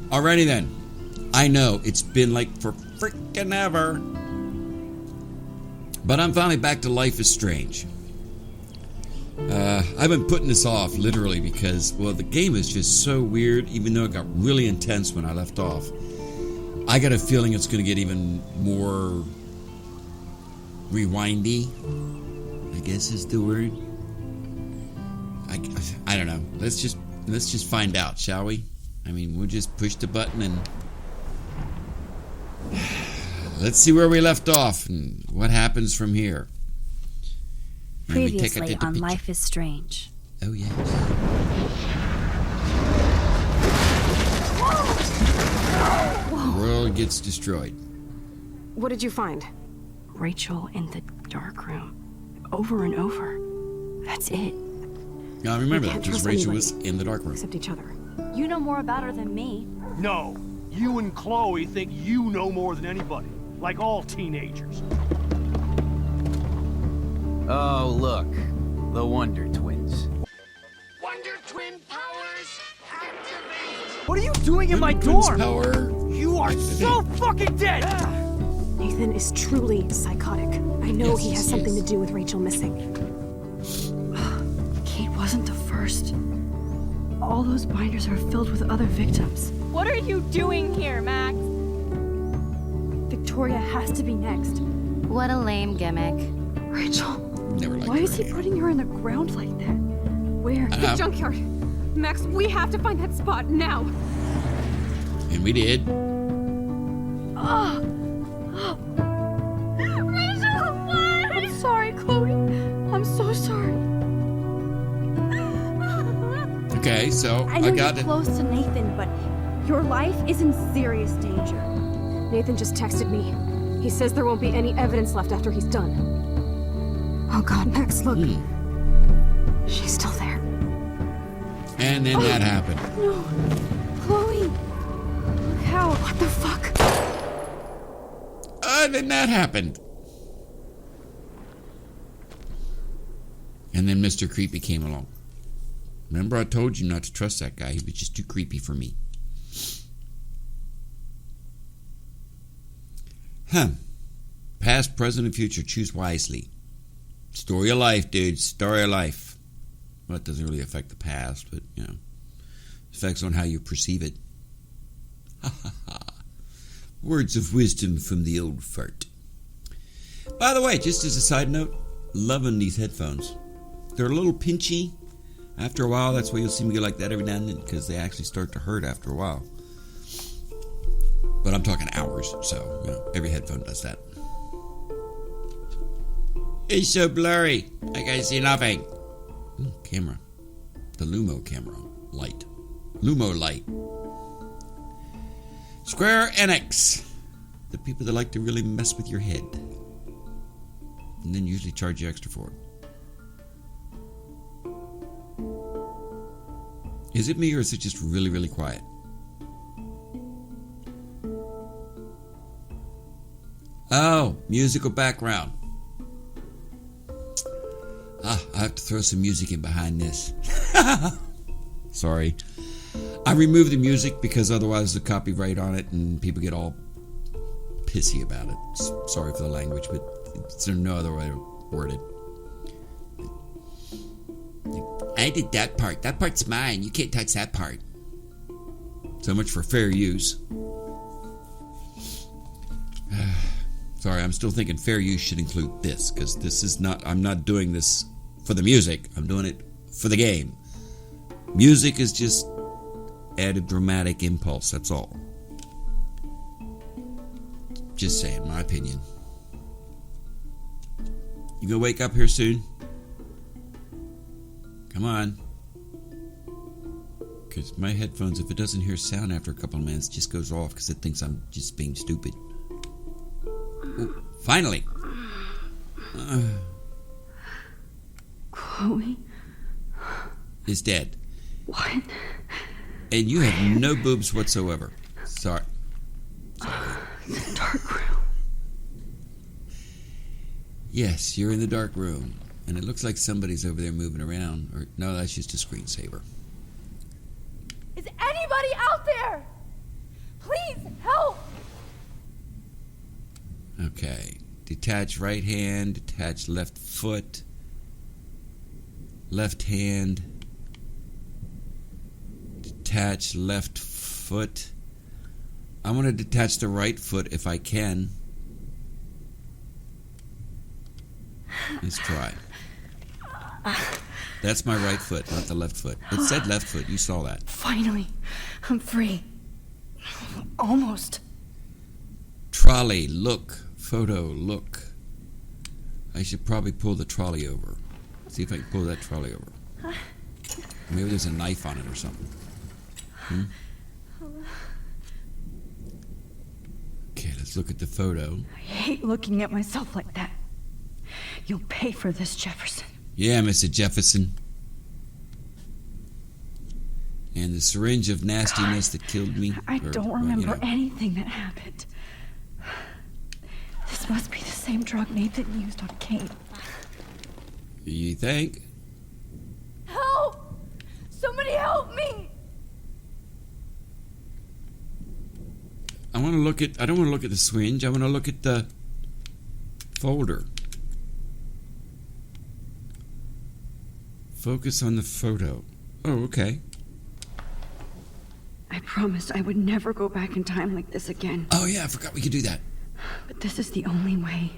Alrighty then. I know, it's been like for frickin' ever. But I'm finally back to Life is Strange. I've been putting this off, literally, because, well, the game is just so weird, even though it got really intense when I left off. I got a feeling it's going to get even more rewindy, I guess is the word. I don't know. Let's just find out, shall we? I mean, we'll just push the button and let's see where we left off and what happens from here. Previously on Life is Strange. Oh, yes. The world gets destroyed. What did you find? Rachel in the dark room. Over and over. That's it. Now, remember that, because Rachel was in the dark room. Except each other. You know more about her than me. No. You and Chloe think you know more than anybody. Like all teenagers. Oh, look. The Wonder Twins. Wonder Twin powers activate! What are you doing in my Twins dorm? power. You are so fucking dead! Nathan is truly psychotic. I know Yes, he has he something is. to do with Rachel missing. Kate wasn't the first. All those binders are filled with other victims. What are you doing here, Max? Victoria has to be next. What a lame gimmick. Rachel, Never liked why her is he anyway. putting her in the ground like that? Where? The junkyard. Max, we have to find that spot now. And we did. Rachel, what? I'm sorry, Chloe. I'm so sorry. Okay, so I know I got you're it. close to Nathan, but your life is in serious danger. Nathan just texted me. He says there won't be any evidence left after he's done. Oh God, Max, look. She's still there. And then that happened. No, Chloe. Look how. What the fuck? And then that happened. And then Mr. Creepy came along. Remember I told you not to trust that guy. He was just too creepy for me. Past, present, and future. Choose wisely. Story of life, dude. Story of life. Well, it doesn't really affect the past, but, you know. It affects on how you perceive it. Ha ha ha. Words of wisdom from the old fart. By the way, just as a side note, loving these headphones. They're a little pinchy. After a while, that's why you'll see me go like that every now and then, because they actually start to hurt after a while. But I'm talking hours, so, you know, every headphone does that. It's so blurry. I can't see nothing. Ooh, camera. The Lumo camera. Light. Lumo light. Square Enix. The people that like to really mess with your head. And then usually charge you extra for it. Is it me or is it just really, really quiet? Oh, musical background. I have to throw some music in behind this. Sorry. I removed the music because otherwise there's a copyright on it and people get all pissy about it. Sorry for the language, but there's no other way to word it. I did that part. That part's mine. You can't touch that part. So much for fair use. Sorry, I'm still thinking fair use should include this, because this is not, I'm not doing this for the music. I'm doing it for the game. Music is just added dramatic impulse, that's all. Just saying, my opinion. You gonna wake up here soon? Come on. Because my headphones, if it doesn't hear sound after a couple of minutes, just goes off because it thinks I'm just being stupid. Ooh, finally. Chloe? Is dead. What? And you have no boobs whatsoever. Sorry. The dark room. Yes, you're in the dark room. And it looks like somebody's over there moving around. Or no, that's just a screensaver. Is anybody out there? Okay. Detach right hand, detach left foot, left hand, detach left foot. I want to detach the right foot if I can. Let's try. That's my right foot, not the left foot. It said left foot. You saw that. Finally, I'm free. Almost. Trolley, look. Photo, look. I should probably pull the trolley over. See if I can pull that trolley over. Maybe there's a knife on it or something. Okay, let's look at the photo. I hate looking at myself like that. You'll pay for this, Jefferson. Yeah, Mr. Jefferson. And the syringe of nastiness that killed me. I don't remember anything that happened. This must be the same drug Nathan used on Kate. You think? Help! Somebody help me! I don't want to look at the syringe. I want to look at the folder. Focus on the photo. Oh, okay. I promised I would never go back in time like this again. Oh, yeah, I forgot we could do that. But this is the only way.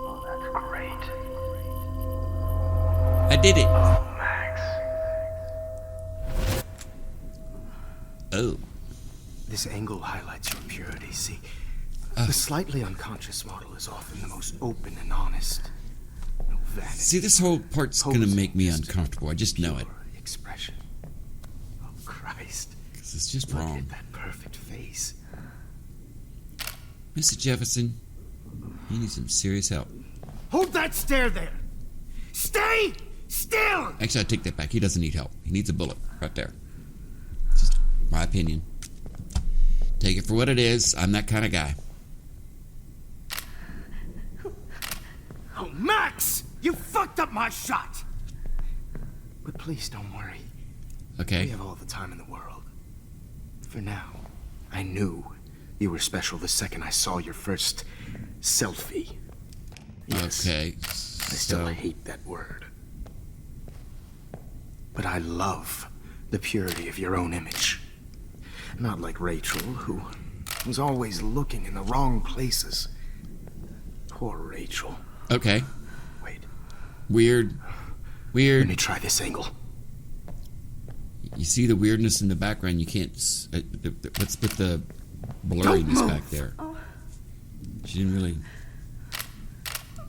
Oh, that's great. I did it. Oh, Max. Oh. This angle highlights your purity, see? The slightly unconscious model is often the most open and honest. No vanity. See, this whole part's going to make me uncomfortable. I just know it. Expression. Oh, Christ. Because it's just Look wrong. at that perfect face. Mr. Jefferson, you need some serious help. Hold that stare there! Stay still! Actually, I take that back. He doesn't need help. He needs a bullet right there. Just my opinion. Take it for what it is. I'm that kind of guy. Oh, Max! You fucked up my shot! But please don't worry. Okay. We have all the time in the world. For now, I knew you were special the second I saw your first selfie. Yes, Okay. I still hate that word. But I love the purity of your own image. Not like Rachel, who was always looking in the wrong places. Poor Rachel. Okay. Wait, Weird. let me try this angle. You see the weirdness in the background. You can't. Let's put the blurriness back there. She didn't really.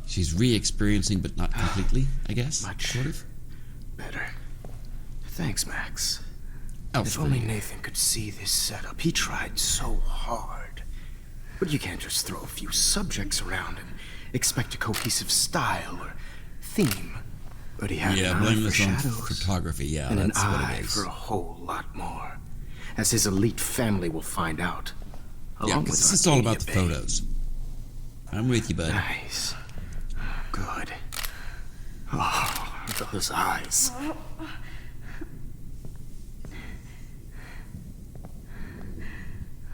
She's re-experiencing, but not completely. I guess. Much Sort of. better. Thanks, Max. Oh, If only Nathan could see this setup. He tried so hard. But you can't just throw a few subjects around and expect a cohesive style or theme. But he had Yeah, an eye blame for this on shadows photography. Yeah, and an that's what eye it is. for a whole lot more. As his elite family will find out. Yeah, Along because with this is all about the Arcadia Bay. photos. I'm with you, bud. Nice. Good. Oh, those eyes.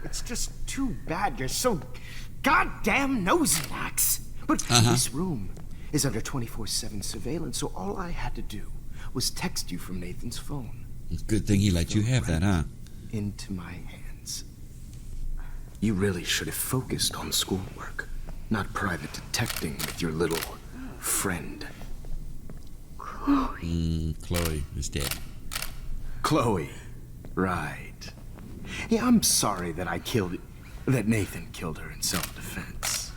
It's just too bad you're so goddamn nosy, Max. But this room is under 24/7 surveillance, so all I had to do was text you from Nathan's phone. It's a good thing he let you have that, huh? Into my hands. You really should have focused on schoolwork, not private detecting with your little friend. Chloe is dead. Chloe. Right. Yeah, I'm sorry that Nathan killed her in self-defense.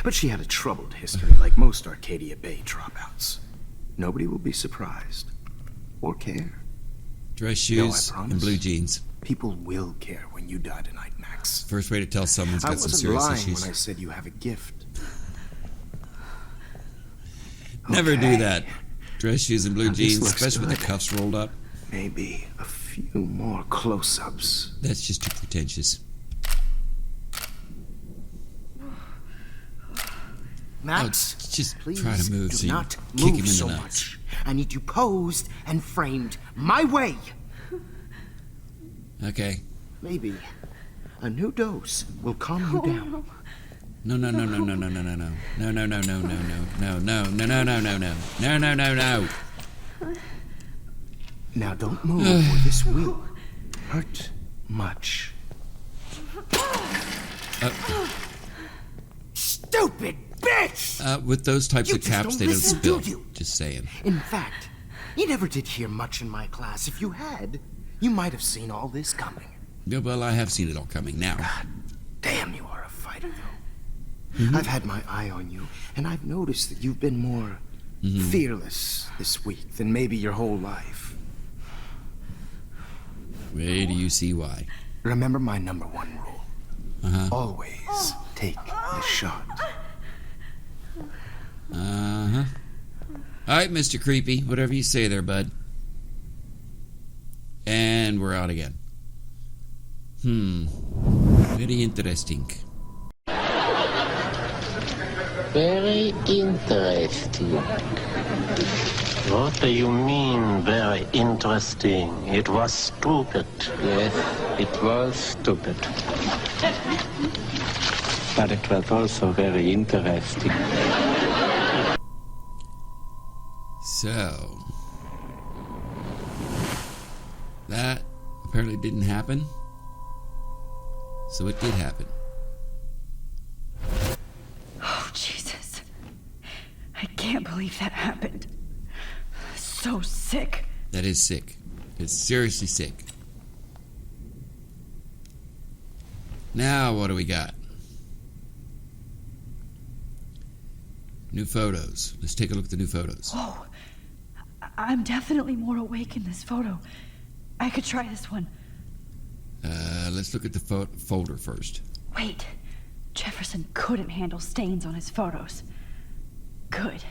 But she had a troubled history like most Arcadia Bay dropouts. Nobody will be surprised. Or care. Dress shoes promise. and blue jeans. People will care when you die tonight, Max. First way to tell someone's I got some wasn't serious lying issues. when I said you have a gift. Never do Okay. that. Dress shoes and blue Now, this jeans, looks especially with the good. cuffs rolled up. Maybe a few more close-ups. That's just too pretentious. Max, just please try to move do so you not kick him in move the so nuts. much. I need you posed and framed my way. Okay. Maybe a new dose will calm you down. No. No. Now don't move or this will hurt much. Stupid bitch! With those types You of just caps, don't they don't listen, spill. do you? Just saying. In fact, you never did hear much in my class. If you had, you might have seen all this coming. Yeah, well, I have seen it all coming now. God damn, you are a fighter, though. I've had my eye on you, and I've noticed that you've been more fearless this week than maybe your whole life. Where do you see why? Remember my number one rule. Always take the shot. All right, Mr. Creepy. Whatever you say there, bud. And we're out again. Very interesting. Very interesting. What do you mean, very interesting? It was stupid. Yes, it was stupid. But it was also very interesting. So, that apparently didn't happen. So it did happen. Oh, Jesus. I can't believe that happened. So sick. That is sick. It's seriously sick. Now, what do we got? New photos. Let's take a look at the new photos. Oh, I'm definitely more awake in this photo. I could try this one. Let's look at the folder first. Wait. Jefferson couldn't handle stains on his photos. Good.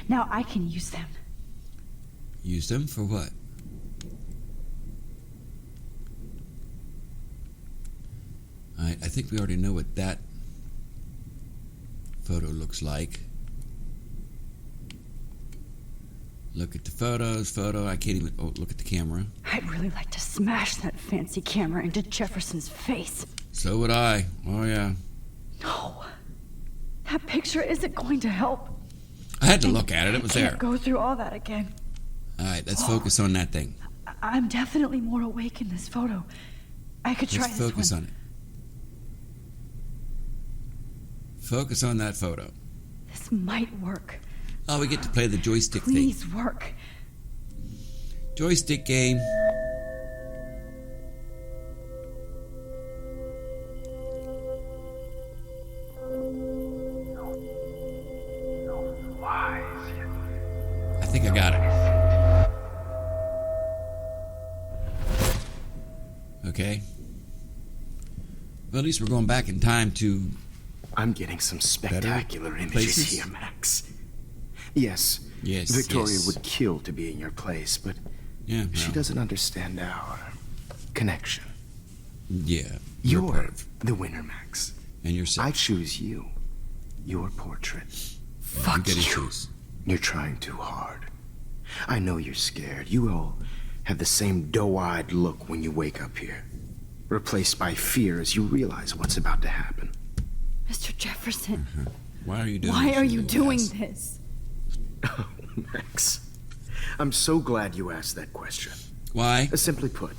Now I can use them. Use them for what? I think we already know what that photo looks like. Look at the photos. I can't even... Oh, look at the camera. I'd really like to smash that fancy camera into Jefferson's face. So would I. Oh, yeah. No. That picture isn't going to help. I had to look at it. It was I there. can't go through all that again. All right, let's focus on that thing. I'm definitely more awake in this photo. I could try Let's this focus one. on it. Focus on that photo. This might work. Oh, we get to play the joystick thing. Please work. Joystick game. I think I got it. Okay. Well, at least we're going back in time to... I'm getting some spectacular images places? here, Max. Yes, Victoria would kill to be in your place, but she doesn't understand our connection. Yeah, You're the winner, Max. And you're sick. I choose you. Your portrait. You get to choose. You're trying too hard. I know you're scared. You all have the same doe-eyed look when you wake up here, replaced by fear as you realize what's about to happen. Mr. Jefferson. Why are you doing Why this? are you doing this? Oh, Max. I'm so glad you asked that question. Why? Simply put,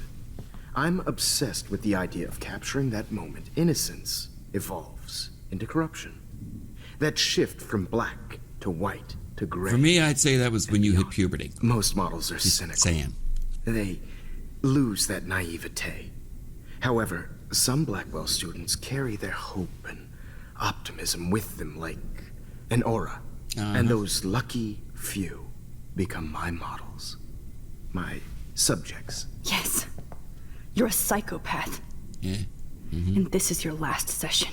I'm obsessed with the idea of capturing that moment innocence evolves into corruption. That shift from black to white to gray. For me, I'd say that was when you hit puberty. Most models are Just cynical. saying. They lose that naivete. However, some Blackwell students carry their hope and optimism with them like an aura. And those lucky few become my models. My subjects. Yes. You're a psychopath. Yeah. And this is your last session.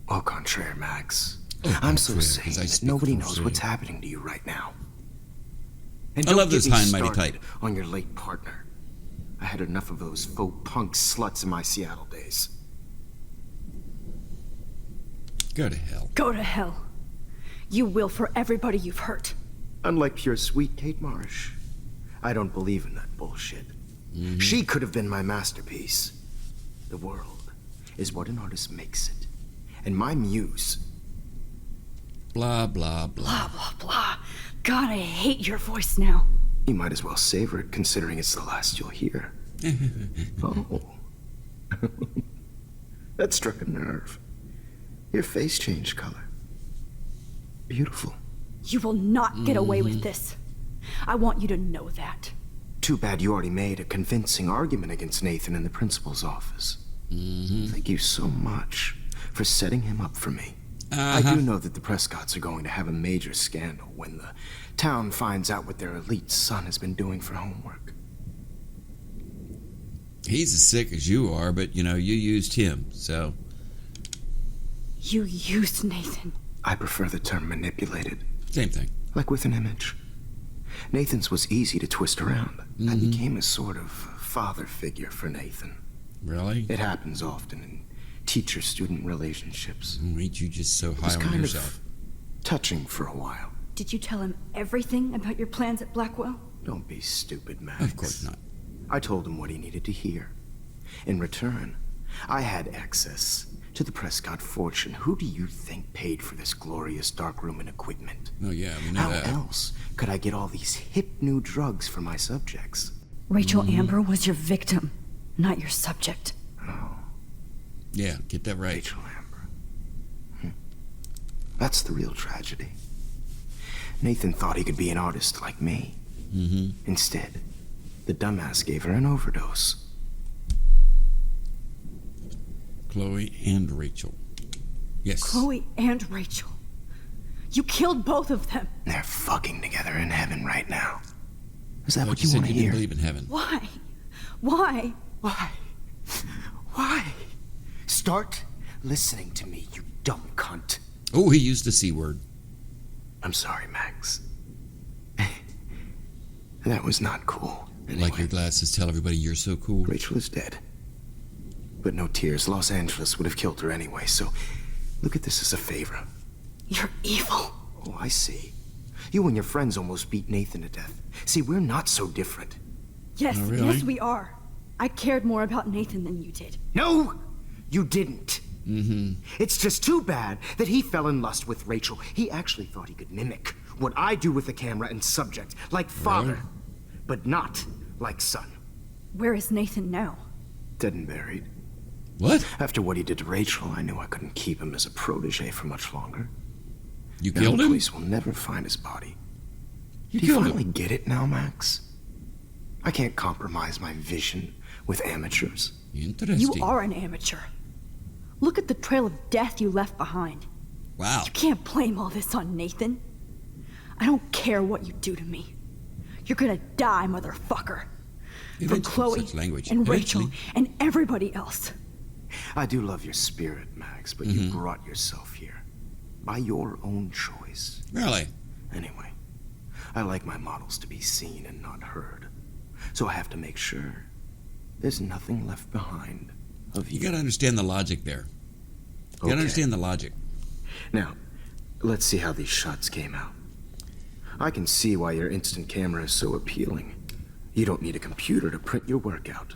Au contraire, Max. Au I'm so contraire, sane because I that speak nobody for knows free. what's happening to you right now. And I don't love get this me high and mighty started type. on your late partner. I had enough of those faux punk sluts in my Seattle days. Go to hell. Go to hell. You will for everybody you've hurt. Unlike pure sweet Kate Marsh, I don't believe in that bullshit. She could have been my masterpiece. The world is what an artist makes it. And my muse... Blah, blah, blah. Blah, blah, blah. God, I hate your voice now. You might as well savor it, considering it's the last you'll hear. Oh. That struck a nerve. Your face changed color. Beautiful. You will not get away with this. I want you to know that. Too bad you already made a convincing argument against Nathan in the principal's office. Thank you so much for setting him up for me. I do know that the Prescotts are going to have a major scandal when the town finds out what their elite son has been doing for homework. He's as sick as you are, but, you used him, so... You used Nathan. I prefer the term manipulated. Same thing. Like with an image. Nathan's was easy to twist around. I became a sort of father figure for Nathan. Really? It happens often in teacher-student relationships. Ain't you just so It high was on kind yourself? of touching for a while. Did you tell him everything about your plans at Blackwell? Don't be stupid, Max. Of course not. I told him what he needed to hear. In return, I had access to the Prescott fortune. Who do you think paid for this glorious darkroom and equipment? Oh, yeah, we know How that. else could I get all these hip new drugs for my subjects? Rachel Amber was your victim, not your subject. Yeah, get that right. Rachel Amber. That's the real tragedy. Nathan thought he could be an artist like me. Instead, the dumbass gave her an overdose. Chloe and Rachel. Yes. Chloe and Rachel. You killed both of them. They're fucking together in heaven right now. Is that But what you said want to you didn't hear? believe in heaven. Why? Why? Why? Why? Start listening to me, you dumb cunt. Oh, he used the C word. I'm sorry, Max. That was not cool. Anyway, Like your glasses tell everybody you're so cool. Rachel is dead. But no tears. Los Angeles would have killed her anyway, so look at this as a favor. You're evil. Oh, I see. You and your friends almost beat Nathan to death. See, we're not so different. Yes, Oh, really? yes, we are. I cared more about Nathan than you did. No, you didn't. It's just too bad that he fell in lust with Rachel. He actually thought he could mimic what I do with the camera and subject, like father, but not like son. Where is Nathan now? Dead and buried. What? After what he did to Rachel, I knew I couldn't keep him as a protege for much longer. You Now killed the him? police will never find his body. You Do you killed finally him. get it now, Max? I can't compromise my vision with amateurs. Interesting. You are an amateur. Look at the trail of death you left behind. Wow. You can't blame all this on Nathan. I don't care what you do to me. You're gonna die, motherfucker. For Eventually, Chloe such language. and Rachel Eventually. and everybody else. I do love your spirit, Max, but you brought yourself here. By your own choice. Really? Anyway, I like my models to be seen and not heard. So I have to make sure there's nothing left behind of you. You gotta understand the logic there. You gotta Okay. understand the logic. Now, let's see how these shots came out. I can see why your instant camera is so appealing. You don't need a computer to print your work out.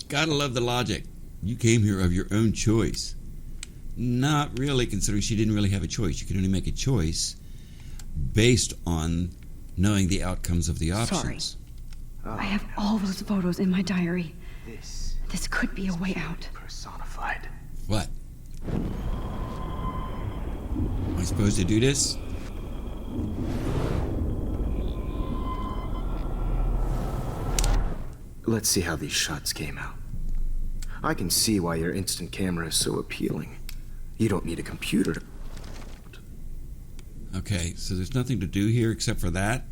Gotta love the logic. You came here of your own choice. Not really, considering she didn't really have a choice. You can only make a choice based on knowing the outcomes of the options. I have all those photos in my diary. This This could be a way out. personified. What? Am I supposed to do this? Let's see how these shots came out. I can see why your instant camera is so appealing. You don't need a computer to... Okay, so there's nothing to do here except for that?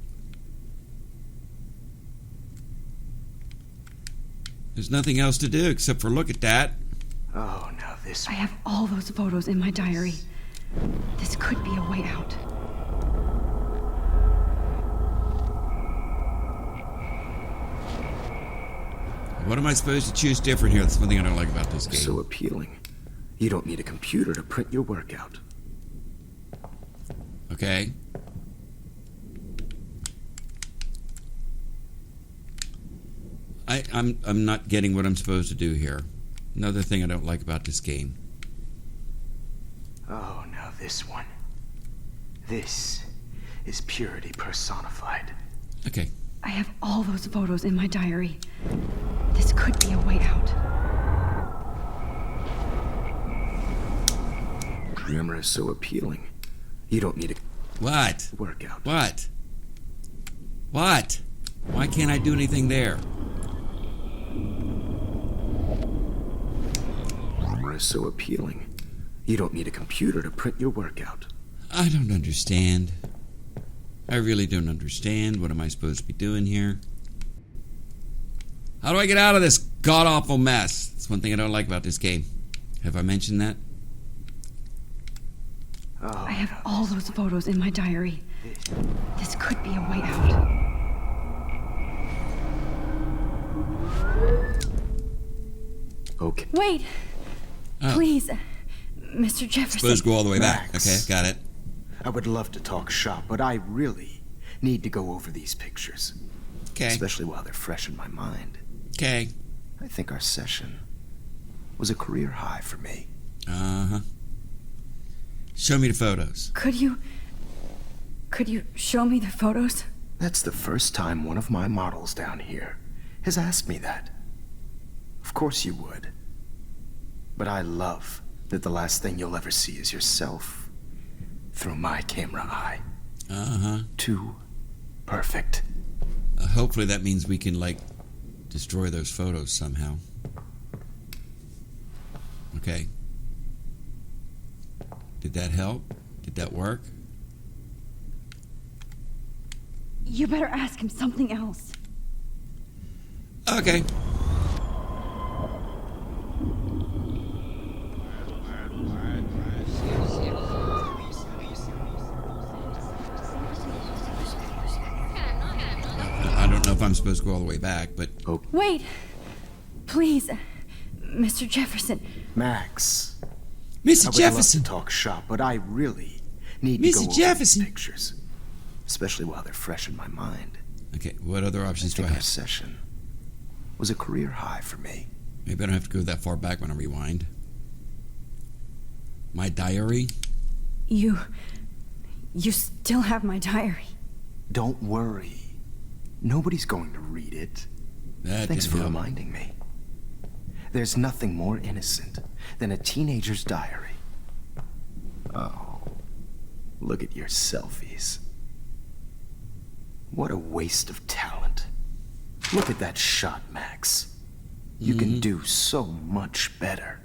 There's nothing else to do except for look at that. Oh, now this... I have all those photos in my diary. This could be a way out. What am I supposed to choose different here? That's one thing I don't like about this game. so appealing. You don't need a computer to print your work out. Okay. I'm not getting what I'm supposed to do here. Another thing I don't like about this game. Oh, now this one. This is purity personified. Okay. I have all those photos in my diary. This could be a way out. Grammar is so appealing. You don't need a What? workout. What? What? Why can't I do anything there? Grammar is so appealing. You don't need a computer to print your work out. I don't understand. I really don't understand. What am I supposed to be doing here? How do I get out of this god-awful mess? That's one thing I don't like about this game. Have I mentioned that? Oh, I have all those photos in my diary. This could be a way out. okay. Wait! Oh. Please, Mr. Jefferson. Supposed to go all the way back. Max. Okay, got it. I would love to talk shop, but I really need to go over these pictures. Okay. Especially while they're fresh in my mind. Okay. I think our session was a career high for me. Uh-huh. Show me the photos. Could you show me the photos? That's the first time one of my models down here has asked me that. Of course you would. But I love that the last thing you'll ever see is yourself through my camera eye. Uh-huh. Too perfect. Hopefully that means we can, like, destroy those photos somehow. Okay. Did that help? Did that work? You better ask him something else. Okay. I don't know if I'm supposed to go all the way back, but... Wait! Please, Mr. Jefferson. Max. Mr. I would Jefferson! love to talk shop, but I really need to Mr. go over Jefferson. these pictures. Especially while they're fresh in my mind. Okay, what other options do I Our have? session was a career high for me. Maybe I don't have to go that far back when I rewind. My diary? You still have my diary. Don't worry. Nobody's going to read it. That Thanks didn't for help. reminding me. There's nothing more innocent than a teenager's diary. Oh, look at your selfies. What a waste of talent. Look at that shot, Max. You can do so much better.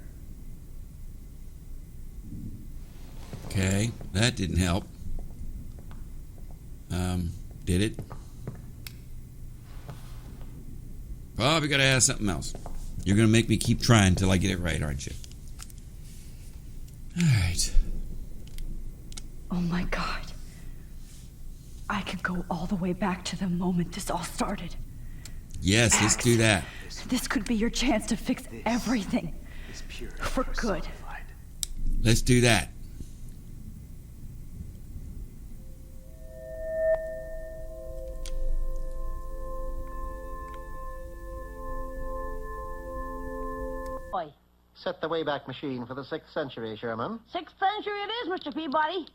Okay, that didn't help. Did it? Probably gotta ask something else. You're gonna make me keep trying until I get it right, aren't you? Alright. Oh my God. I could go all the way back to the moment this all started. Yes, let's do that. This could be your chance to fix everything. For good. Let's do that. Set the Wayback Machine for the 6th century, Sherman. 6th century it is, Mr. Peabody.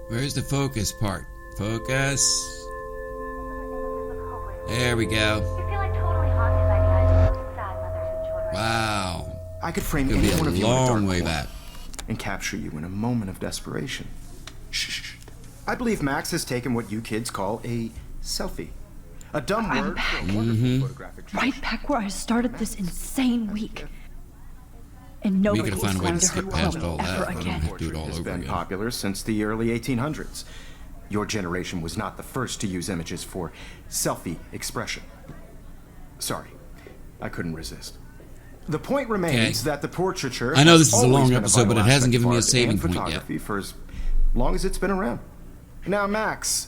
Where's the focus part? Focus. There we go. You feel like totally haunted by the idea of sad mothers and children. Wow. I could frame It'll any be one of a you in a dark long way corner back. and capture you in a moment of desperation. Shh. I believe Max has taken what you kids call a selfie. A dumb I'm word back. for a wonderful photographic Right back where I started this insane week. And We nobody gotta find a way to going to skip hurt past Chloe all ever that. I don't again. have to do it all has over been again. popular since the early 1800s. Your generation was not the first to use images for selfie expression. Sorry, I couldn't resist. The point remains that the portraiture. I know has this is a always long been episode, but it vital hasn't aspect given of me a art saving and point yet. photography for as long as it's been around. Now, Max,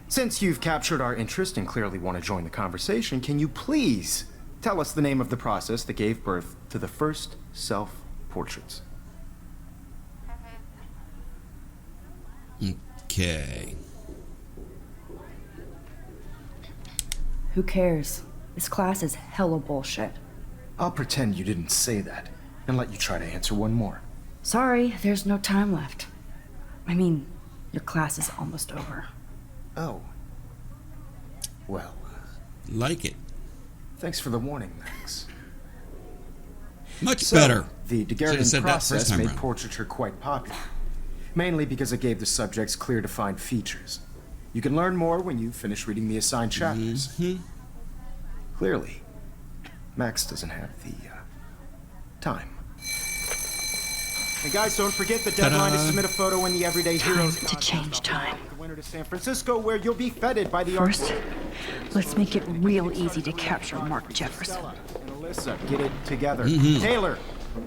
since you've captured our interest and clearly want to join the conversation, can you please tell us the name of the process that gave birth to the first self-portraits. Okay. Who cares? This class is hella bullshit. I'll pretend you didn't say that and let you try to answer one more. Sorry, there's no time left. I mean, your class is almost over. Oh. Well, Like it. thanks for the warning, Max. Much better. The Should've Daguerrean said that first process time made around. portraiture quite popular, mainly because it gave the subjects clear defined features. You can learn more when you finish reading the assigned chapters. Clearly, Max doesn't have the time. And guys, don't forget the deadline to submit a photo in the Everyday Heroes To change time. the winner to San Francisco, where you'll be feted by the First, let's make it real easy to capture Mark Jefferson. And Alyssa, get it together. Taylor,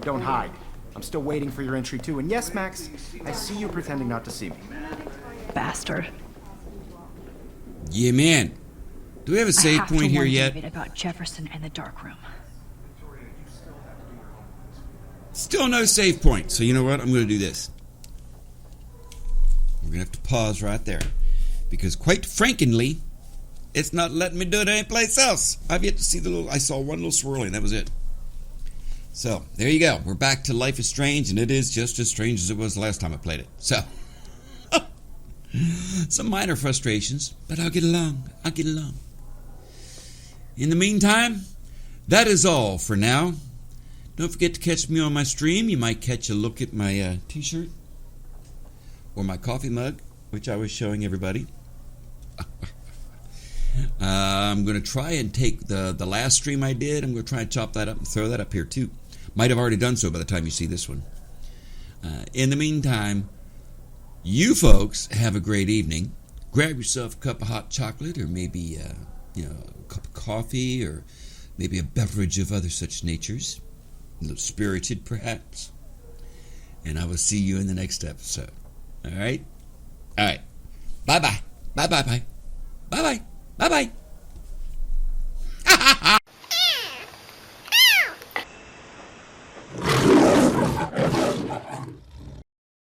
don't hide. I'm still waiting for your entry too. And yes, Max, I see you pretending not to see me. Bastard. Yeah, man. Do we have a I save have point to here warn yet? David about Jefferson and the dark room. Still no save point. So you know what? I'm going to do this. We're going to have to pause right there. Because quite frankly, it's not letting me do it anyplace else. I've yet to see the little... I saw one little swirling. That was it. So, there you go. We're back to Life is Strange, and it is just as strange as it was the last time I played it. So, some minor frustrations, but I'll get along. I'll get along. In the meantime, that is all for now. Don't forget to catch me on my stream. You might catch a look at my t-shirt or my coffee mug, which I was showing everybody. I'm going to try and take the last stream I did. I'm going to try and chop that up and throw that up here too. Might have already done so by the time you see this one. In the meantime, you folks have a great evening. Grab yourself a cup of hot chocolate, or maybe a cup of coffee, or maybe a beverage of other such natures. A little spirited, perhaps. And I will see you in the next episode. All right? All right. Bye-bye. Bye-bye-bye. Bye-bye. Bye-bye.